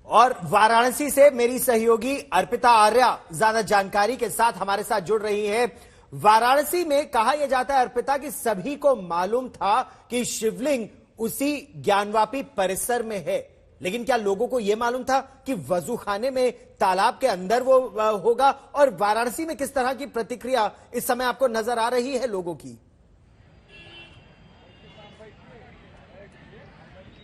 और वाराणसी से मेरी सहयोगी अर्पिता आर्या ज्यादा जानकारी के साथ हमारे साथ जुड़ रही है। वाराणसी में कहा यह जाता है अर्पिता कि सभी को मालूम था कि शिवलिंग उसी ज्ञानवापी परिसर में है, लेकिन क्या लोगों को यह मालूम था कि वजूखाने में तालाब के अंदर वो होगा? और वाराणसी में किस तरह की प्रतिक्रिया इस समय आपको नजर आ रही है लोगों की?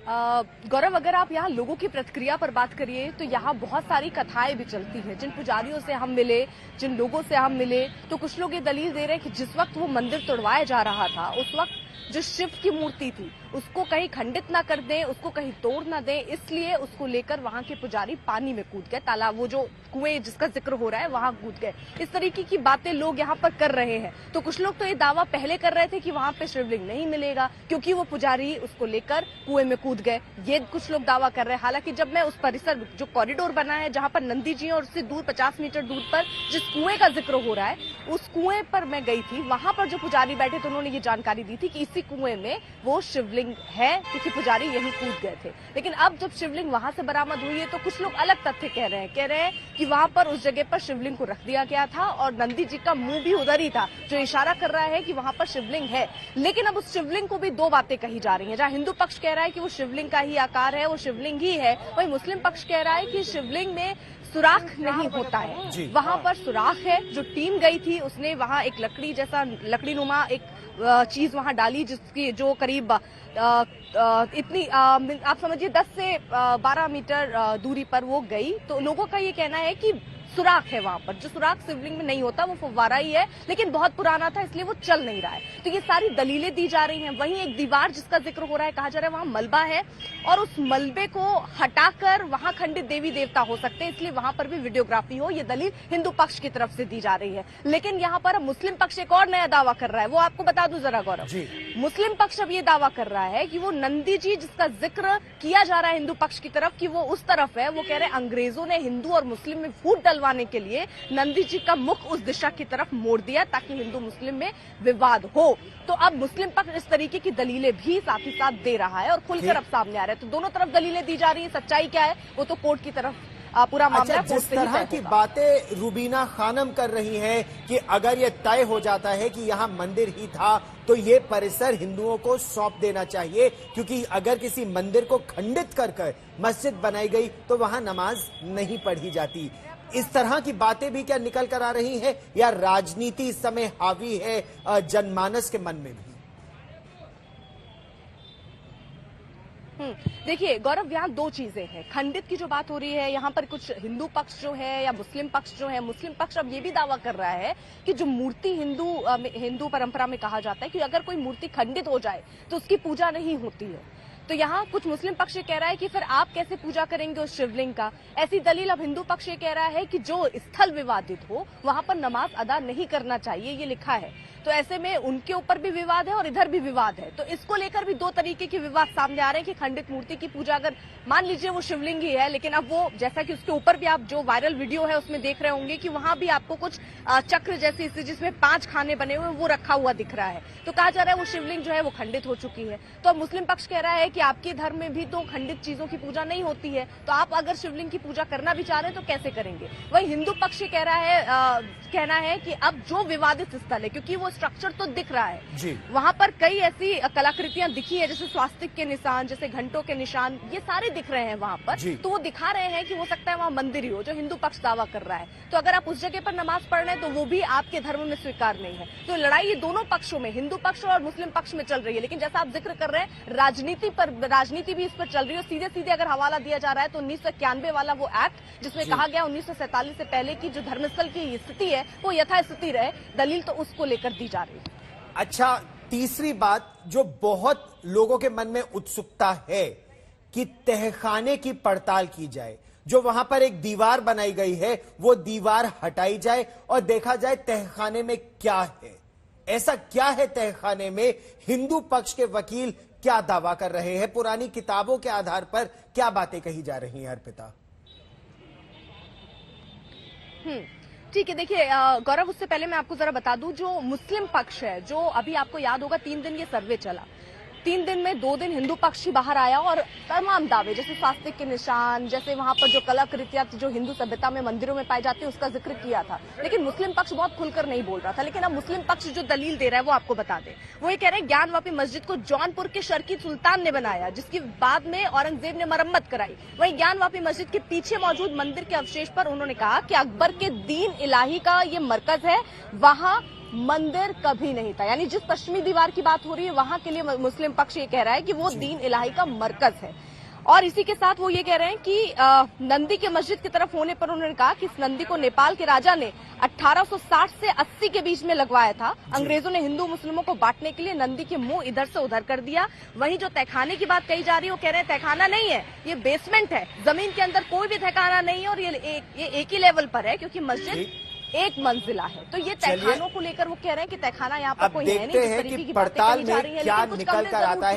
गौरव, अगर आप यहाँ लोगों की प्रतिक्रिया पर बात करिए तो यहाँ बहुत सारी कथाएं भी चलती हैं। जिन पुजारियों से हम मिले, जिन लोगों से हम मिले, तो कुछ लोग ये दलील दे रहे हैं कि जिस वक्त वो मंदिर तोड़वाया जा रहा था उस वक्त जो शिव की मूर्ति थी उसको कहीं खंडित ना कर दें, उसको कहीं तोड़ ना दें, इसलिए उसको लेकर वहां के पुजारी पानी में कूद गए, तालाब वो जो कुएं जिसका जिक्र हो रहा है वहां कूद गए। इस तरीके की बातें लोग यहाँ पर कर रहे हैं। तो कुछ लोग तो ये दावा पहले कर रहे थे कि वहां पे शिवलिंग नहीं मिलेगा क्योंकि वो पुजारी उसको लेकर कुएं में कूद गए, ये कुछ लोग दावा कर रहे हैं। हालांकि जब मैं उस परिसर जो कॉरिडोर बना है जहां पर नंदी जी और उससे दूर 50 मीटर दूर पर जिस कुएं का जिक्र हो रहा है उस कुएं पर मैं गई थी, वहां पर जो पुजारी बैठे थे उन्होंने ये जानकारी दी थी कि इसी कुएं में वो शिवलिंग है क्योंकि पुजारी यहीं कूद गए थे। लेकिन अब जब शिवलिंग वहां से बरामद हुई है तो कुछ लोग अलग तथ्य कह रहे हैं कि वहां पर उस जगह पर शिवलिंग को रख दिया गया था और नंदी जी का मुंह भी उधर ही था, जो इशारा कर रहा है कि वहां पर शिवलिंग है। लेकिन अब उस शिवलिंग को भी दो बातें कही जा रही हैं। जहां हिंदू पक्ष कह रहा है कि वो शिवलिंग का ही आकार है, वो शिवलिंग ही है, वहीं मुस्लिम पक्ष कह रहा है कि शिवलिंग में सुराख नहीं होता है। वहां पर सुराख है। जो टीम गई थी उसने वहां एक लकड़ी जैसा लकड़ीनुमा एक चीज वहां डाली जिसकी जो करीब इतनी आप समझिए 10 से 12 मीटर दूरी पर वो गई। तो लोगों का ये कहना है कि सुराख है वहां पर, जो सुराख शिवलिंग में नहीं होता, वो फव्वारा ही है, लेकिन बहुत पुराना था इसलिए वो चल नहीं रहा है। तो ये सारी दलीलें दी जा रही हैं। वहीं एक दीवार जिसका जिक्र हो रहा है, कहा जा रहा है वहां मलबा है और उस मलबे को हटाकर वहां खंडित देवी देवता हो सकते हैं, इसलिए वहां पर भी वीडियोग्राफी हो, ये दलील हिंदू पक्ष की तरफ से दी जा रही है। लेकिन यहाँ पर मुस्लिम पक्ष एक और नया दावा कर रहा है, वो आपको बता दूं जरा गौरव। मुस्लिम पक्ष अब ये दावा कर रहा है कि वो नंदी जी जिसका जिक्र किया जा रहा है हिंदू पक्ष की तरफ कि वो उस तरफ है, वो कह रहे हैं अंग्रेजों ने हिंदू और मुस्लिम में फूट डलवाने के लिए नंदी जी का मुख उस दिशा की तरफ मोड़ दिया ताकि हिंदू मुस्लिम में विवाद हो। तो अब मुस्लिम पक्ष इस तरीके की दलीलें भी साथ ही साथ दे रहा है और खुलकर अब सामने आ रहा है। तो दोनों तरफ दलीलें दी जा रही है, सच्चाई क्या है वो तो कोर्ट की तरफ पूरा मामला जिस तरह की बातें रुबीना खानम कर रही हैं कि अगर ये तय हो जाता है कि यहाँ मंदिर ही था तो ये परिसर हिंदुओं को सौंप देना चाहिए, क्योंकि अगर किसी मंदिर को खंडित कर मस्जिद बनाई गई तो वहां नमाज नहीं पढ़ी जाती। इस तरह की बातें भी क्या निकल कर आ रही है या राजनीति इस समय हावी है जनमानस के मन में भी? देखिए गौरव, यहाँ दो चीजें हैं। खंडित की जो बात हो रही है, यहाँ पर कुछ हिंदू पक्ष जो है या मुस्लिम पक्ष जो है, मुस्लिम पक्ष अब ये भी दावा कर रहा है कि जो मूर्ति हिंदू परंपरा में कहा जाता है कि अगर कोई मूर्ति खंडित हो जाए तो उसकी पूजा नहीं होती है। तो यहाँ कुछ मुस्लिम पक्ष कह रहा है कि फिर आप कैसे पूजा करेंगे उस शिवलिंग का। ऐसी दलील अब हिंदू पक्ष कह रहा है कि जो स्थल विवादित हो वहां पर नमाज अदा नहीं करना चाहिए, ये लिखा है। तो ऐसे में उनके ऊपर भी विवाद है और इधर भी विवाद है। तो इसको लेकर भी दो तरीके के विवाद सामने आ रहे हैं कि खंडित मूर्ति की पूजा, अगर मान लीजिए वो शिवलिंग ही है, लेकिन अब वो जैसा कि उसके ऊपर भी आप जो वायरल वीडियो है उसमें देख रहे होंगे कि वहां भी आपको कुछ चक्र जैसी जिसमें 5 खाने बने हुए वो रखा हुआ दिख रहा है। तो कहा जा रहा है वो शिवलिंग जो है वो खंडित हो चुकी है। तो अब मुस्लिम पक्ष कह रहा है कि आपके धर्म में भी तो खंडित चीजों की पूजा नहीं होती है, तो आप अगर शिवलिंग की पूजा करना भी चाह रहे हैं तो कैसे करेंगे। वही हिंदू पक्ष कह रहा है कहना है कि अब जो विवादित स्थल है, क्योंकि वो स्ट्रक्चर तो दिख रहा है, वहां पर कई ऐसी कलाकृतियां दिखी है जैसे स्वास्तिक के निशान, जैसे घंटों के निशान, ये सारे दिख रहे हैं वहां पर। तो वो दिखा रहे हैं कि हो सकता है वहां मंदिर ही हो, जो हिंदू पक्ष दावा कर रहा है। तो अगर आप उस जगह पर नमाज पढ़ रहे हैं तो वो भी आपके धर्म में स्वीकार नहीं है। तो लड़ाई ये दोनों पक्षों में, हिंदू पक्ष और मुस्लिम पक्ष में चल रही है। लेकिन जैसा आप जिक्र कर रहे हैं राजनीति भी इस पर चल रही है। सीधे सीधे अगर हवाला दिया जा रहा है तो 1991 वाला वो एक्ट जिसमें कहा गया 1947 से पहले की जो धर्मस्थल की स्थिति है वो यथास्थिति रहे, दलील तो उसको लेकर दी जा रही है। अच्छा, तीसरी बात जो बहुत लोगों के मन में उत्सुकता है कि तहखाने की पड़ताल की जाए। जो वहां पर एक दीवार बनाई गई है वो दीवार हटाई जाए और देखा जाए तहखाने में क्या है। ऐसा क्या है तहखाने में? हिंदू पक्ष के वकील क्या दावा कर रहे हैं? पुरानी किताबों के आधार पर क्या बातें कही जा रही हैं अर्पिता? ठीक है, देखिए गौरव, उससे पहले मैं आपको जरा बता दूं, जो मुस्लिम पक्ष है, जो अभी आपको याद होगा 3 दिन ये सर्वे चला, 3 दिन में 2 दिन हिंदू पक्ष ही बाहर आया और तमाम दावे जैसे स्वास्तिक के निशान, जैसे वहां पर जो कलाकृतियां जो हिंदू सभ्यता में मंदिरों में पाई जाती है उसका जिक्र किया था। लेकिन मुस्लिम पक्ष बहुत खुलकर नहीं बोल रहा था। लेकिन अब मुस्लिम पक्ष जो दलील दे रहा है वो आपको बता दें। वो ये कह रहे हैं ज्ञानवापी मस्जिद को जौनपुर के शर्की सुल्तान ने बनाया, जिसकी बाद में औरंगजेब ने मरम्मत कराई। वहीं ज्ञानवापी मस्जिद के पीछे मौजूद मंदिर के अवशेष पर उन्होंने कहा कि अकबर के दीन इलाही का ये मरकज है, वहां मंदिर कभी नहीं था। यानी जिस पश्चिमी दीवार की बात हो रही है वहां के लिए मुस्लिम पक्ष ये कह रहा है कि वो दीन इलाही का मरकज है। और इसी के साथ वो ये कह रहे हैं कि नंदी के मस्जिद की तरफ होने पर उन्होंने कहा कि इस नंदी को नेपाल के राजा ने 1860 से 80 के बीच में लगवाया था। अंग्रेजों ने हिंदू मुस्लिमों को बांटने के लिए नंदी के मुंह इधर से उधर कर दिया। वहीं जो तहखाने की बात कही जा रही है वो कह रहे हैं तहखाना नहीं है, ये बेसमेंट है, जमीन के अंदर कोई भी तहखाना नहीं है और ये एक ही लेवल पर है क्योंकि मस्जिद एक मंजिला है। तो ये तहखानों को लेकर वो कह रहे हैं कि तहखाना यहाँ पर कोई है नहीं। देखते हैं कि पड़ताल में क्या निकल कर आता है।